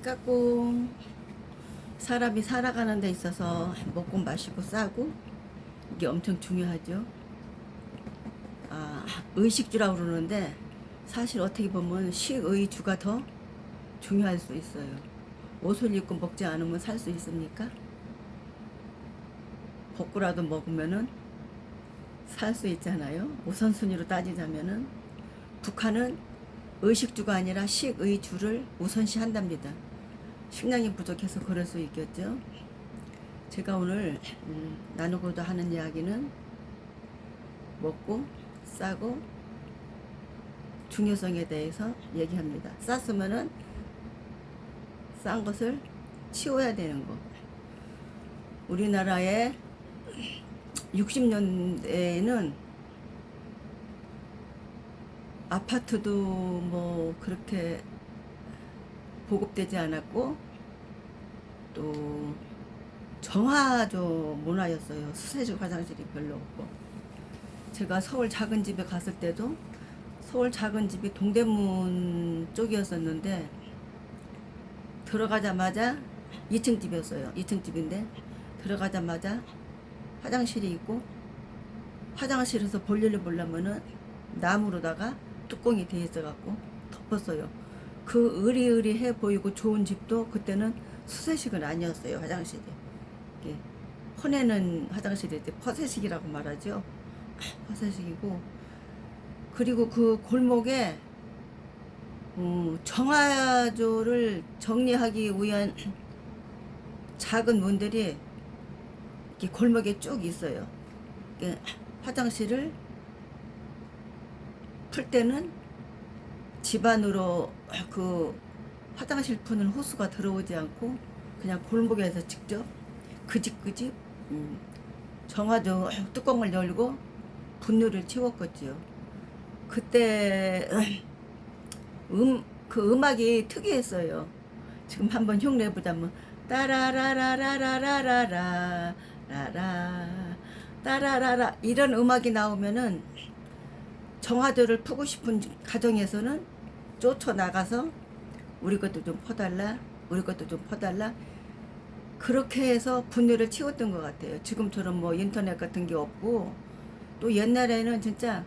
까꿍. 사람이 살아가는 데 있어서 먹고 마시고 싸고 이게 엄청 중요하죠. 의식주라고 그러는데 사실 어떻게 보면 식의주가 더 중요할 수 있어요. 옷을 입고 먹지 않으면 살 수 있습니까? 먹고라도 먹으면은 살 수 있잖아요. 우선순위로 따지자면은 북한은 의식주가 아니라 식의주를 우선시 한답니다. 식량이 부족해서 그럴 수 있겠죠. 제가 오늘 나누고도 하는 이야기는 먹고 싸고 중요성에 대해서 얘기합니다. 쌌으면은 싼 것을 치워야 되는 거. 우리나라에 60년대에는 아파트도 뭐 그렇게 보급되지 않았고 또 정화조 문화였어요. 수세식 화장실이 별로 없고. 제가 서울 작은 집에 갔을 때도 서울 작은 집이 동대문 쪽이었었는데 들어가자마자 2층 집이었어요. 2층 집인데 들어가자마자 화장실이 있고 화장실에서 볼일을 보려면은 나무로다가 뚜껑이 돼 있어갖고 덮었어요. 그 으리으리해 보이고 좋은 집도 그때는 수세식은 아니었어요. 화장실이 이게 퍼내는 화장실이 퍼세식이라고 말하죠. 퍼세식이고, 그리고 그 골목에 정화조를 정리하기 위한 작은 문들이 이렇게 골목에 쭉 있어요. 화장실을 풀 때는 집 안으로 그 화장실 푸는 호수가 들어오지 않고 그냥 골목에서 직접 그 집 정화조 뚜껑을 열고 분유를 치웠겠지요. 그때 그 음악이 특이했어요. 지금 한번 흉내보자면 따라라라라라라라 라라 따라라라 이런 음악이 나오면은 정화조를 푸고 싶은 가정에서는 쫓아나가서 우리 것도 좀 퍼달라, 우리 것도 좀 퍼달라, 그렇게 해서 분유를 치웠던 것 같아요. 지금처럼 뭐 인터넷 같은 게 없고, 또 옛날에는 진짜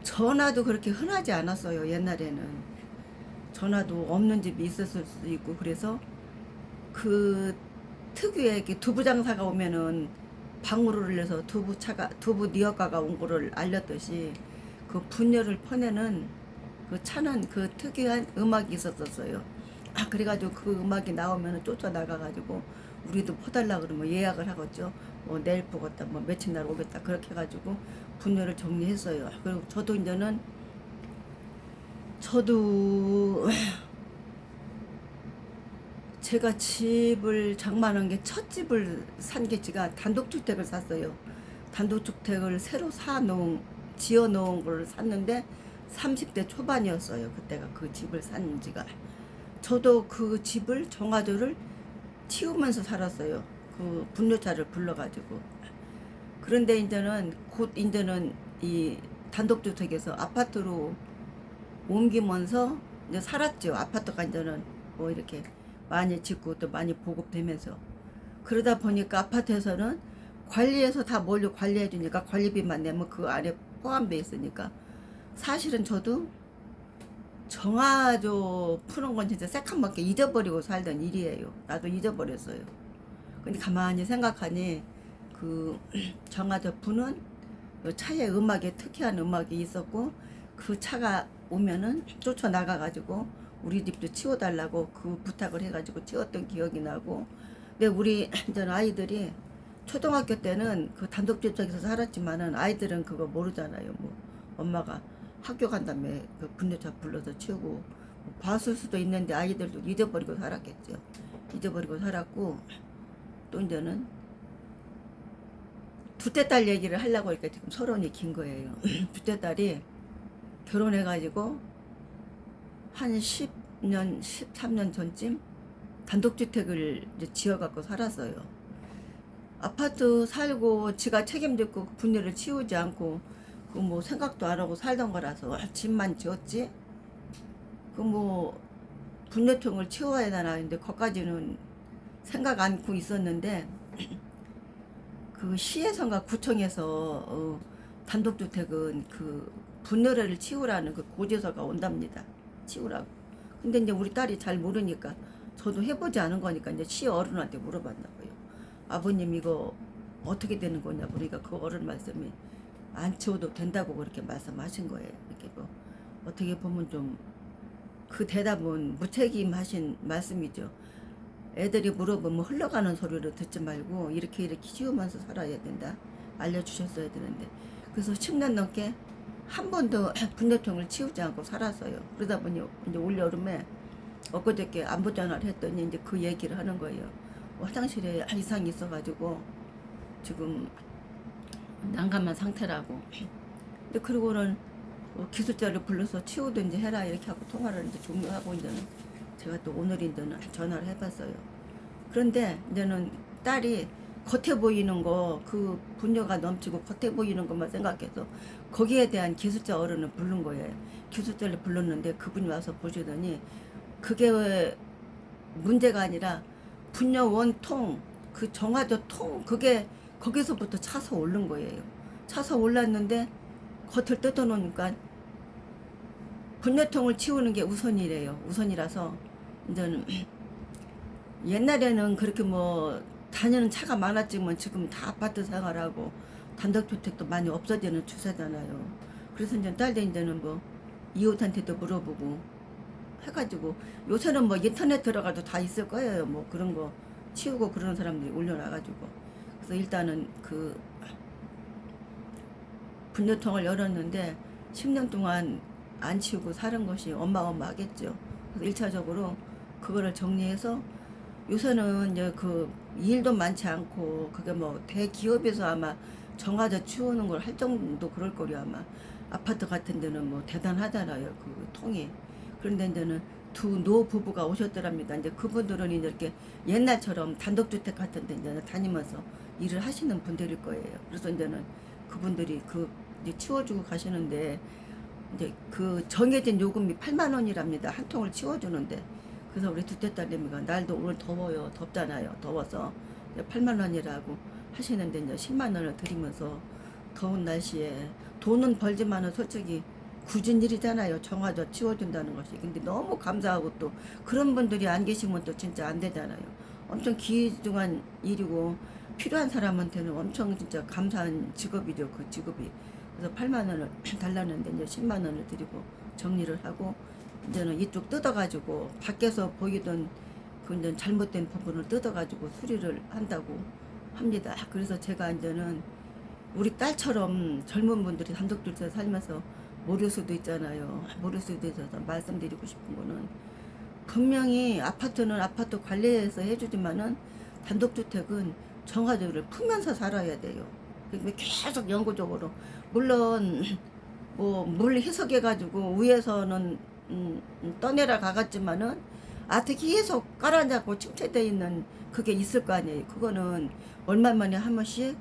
전화도 그렇게 흔하지 않았어요. 옛날에는 전화도 없는 집이 있었을 수도 있고, 그래서 그 특유의 이렇게 두부 장사가 오면은 방울을 내서 두부 니어가가 온 거를 알렸듯이 그 분열을 퍼내는 그 차는 그 특이한 음악이 있었어요. 그래가지고 그 음악이 나오면 쫓아나가가지고 우리도 퍼달라 그러면 예약을 하겠죠. 뭐 내일 보겠다, 뭐 며칠 날 오겠다, 그렇게 해가지고 분열을 정리했어요. 그리고 저도 이제는 제가 집을 장만한 게 첫 집을 산 게 제가 단독주택을 샀어요. 단독주택을 새로 지어 놓은 걸 샀는데 30대 초반이었어요. 그때가 그 집을 산 지가. 저도 그 집을 정화조를 치우면서 살았어요. 그 분유차를 불러가지고. 그런데 이제는 이 단독주택에서 아파트로 옮기면서 이제 살았죠. 아파트가 이제는 뭐 이렇게 많이 짓고 또 많이 보급되면서, 그러다 보니까 아파트에서는 관리해서 다 몰려 관리해 주니까 관리비만 내면 그 안에 포함돼 있으니까 사실은 저도 정화조 푸는 건 진짜 새카맣게 잊어버리고 살던 일이에요. 나도 잊어버렸어요. 근데 가만히 생각하니 그 정화조 푸는 차에 음악에 특이한 음악이 있었고, 그 차가 오면은 쫓아나가가지고 우리 집도 치워달라고 그 부탁을 해가지고 치웠던 기억이 나고. 근데 우리 이제 아이들이 초등학교 때는 그 단독주택에서 살았지만은 아이들은 그거 모르잖아요. 뭐 엄마가 학교 간 다음에 그 분유차 불러서 치우고 뭐 봤을 수도 있는데 아이들도 잊어버리고 살았겠죠. 잊어버리고 살았고, 또 이제는 두째 딸 얘기를 하려고 하니까 지금 서론이 긴 거예요. 두째 딸이 결혼해가지고 한 10년, 13년 전쯤 단독주택을 이제 지어갖고 살았어요. 아파트 살고 지가 책임지고 분유를 치우지 않고 그 뭐 생각도 안 하고 살던 거라서 집만 지었지. 그 뭐 분뇨통을 치워야 되나 했는데 거기까지는 생각 않고 있었는데 그 시에서인가 구청에서 단독주택은 그 분뇨를 치우라는 그 고지서가 온답니다. 치우라고. 근데 이제 우리 딸이 잘 모르니까 저도 해보지 않은 거니까 이제 시 어른한테 물어봤나 봐요. 아버님 이거 어떻게 되는 거냐 보니까 그 어른 말씀이 안 치워도 된다고 그렇게 말씀하신 거예요. 이렇게 뭐 어떻게 보면 좀 그 대답은 무책임하신 말씀이죠. 애들이 물어보면 흘러가는 소리를 듣지 말고 이렇게 치우면서 살아야 된다 알려주셨어야 되는데 그래서 10년 넘게 한 번도 분뇨통을 치우지 않고 살았어요. 그러다 보니 이제 올 여름에 엊그저께 안부 전화를 했더니 이제 그 얘기를 하는 거예요. 화장실에 이상이 있어가지고 지금 난감한 상태라고. 근데 그러고는 기술자를 불러서 치우든지 해라 이렇게 하고 통화를 이제 종료하고 이제는 제가 또 오늘 이제는 전화를 해봤어요. 그런데 이제는 딸이 겉에 보이는 거 그 분뇨가 넘치고 겉에 보이는 것만 생각해서 거기에 대한 기술자 어른을 부른 거예요. 기술자를 불렀는데 그분이 와서 보시더니 그게 왜 문제가 아니라 분뇨 원통 그 정화조 통 그게 거기서부터 차서 오른 거예요. 차서 올랐는데 겉을 뜯어놓으니까 분뇨통을 치우는 게 우선이래요. 우선이라서 이제는 옛날에는 그렇게 뭐 다니는 차가 많았지만 지금 다 아파트 생활하고 단독주택도 많이 없어지는 추세잖아요. 그래서 이제 딸도 이제는 뭐 이웃한테도 물어보고 해가지고 요새는 뭐 인터넷 들어가도 다 있을 거예요. 뭐 그런 거 치우고 그런 사람들이 올려놔가지고 그래서 일단은 그 분뇨통을 열었는데 10년 동안 안 치우고 사는 것이 어마어마하겠죠. 그래서 1차적으로 그거를 정리해서 요새는 이제 그 일도 많지 않고 그게 뭐 대기업에서 아마 정화조 치우는 걸 할 정도 그럴 거려 아마 아파트 같은 데는 뭐 대단하잖아요 그 통이. 그런데 이제는 두 노부부가 오셨더랍니다. 이제 그분들은 이제 이렇게 옛날처럼 단독주택 같은 데 이제 다니면서 일을 하시는 분들일 거예요. 그래서 이제는 그분들이 그 이제 치워주고 가시는데 이제 그 정해진 요금이 8만 원이랍니다. 한 통을 치워주는데. 그래서 우리 둘째 딸내미가 날도 오늘 더워요. 덥잖아요. 더워서 8만 원이라고 하시는데 이제 10만 원을 드리면서 더운 날씨에 돈은 벌지만은 솔직히 굳은 일이잖아요. 정화조 치워준다는 것이. 근데 너무 감사하고 또 그런 분들이 안 계시면 또 진짜 안 되잖아요. 엄청 귀중한 일이고 필요한 사람한테는 엄청 진짜 감사한 직업이죠. 그 직업이. 그래서 8만 원을 달라는데 이제 10만 원을 드리고 정리를 하고 이제는 이쪽 뜯어가지고 밖에서 보이던 그 이제 잘못된 부분을 뜯어가지고 수리를 한다고 합니다. 그래서 제가 이제는 우리 딸처럼 젊은 분들이 단독주택에 살면서 모를 수도 있잖아요. 모를 수도 있어서 말씀드리고 싶은 거는 분명히 아파트는 아파트 관리해서 해주지만은 단독주택은 정화조를 풀면서 살아야 돼요. 그러니까 계속 영구적으로 물론 뭐 물 희석해가지고 위에서는 떠내려 가갔지만은 아트 계속 깔아잡고 침체돼 있는 그게 있을 거 아니에요. 그거는 얼마 만에 한 번씩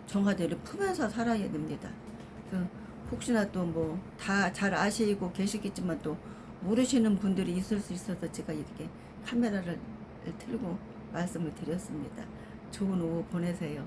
정화조를 풀면서 살아야 됩니다. 혹시나 또 뭐 다 잘 아시고 계시겠지만 또 모르시는 분들이 있을 수 있어서 제가 이렇게 카메라를 틀고 말씀을 드렸습니다. 좋은 오후 보내세요.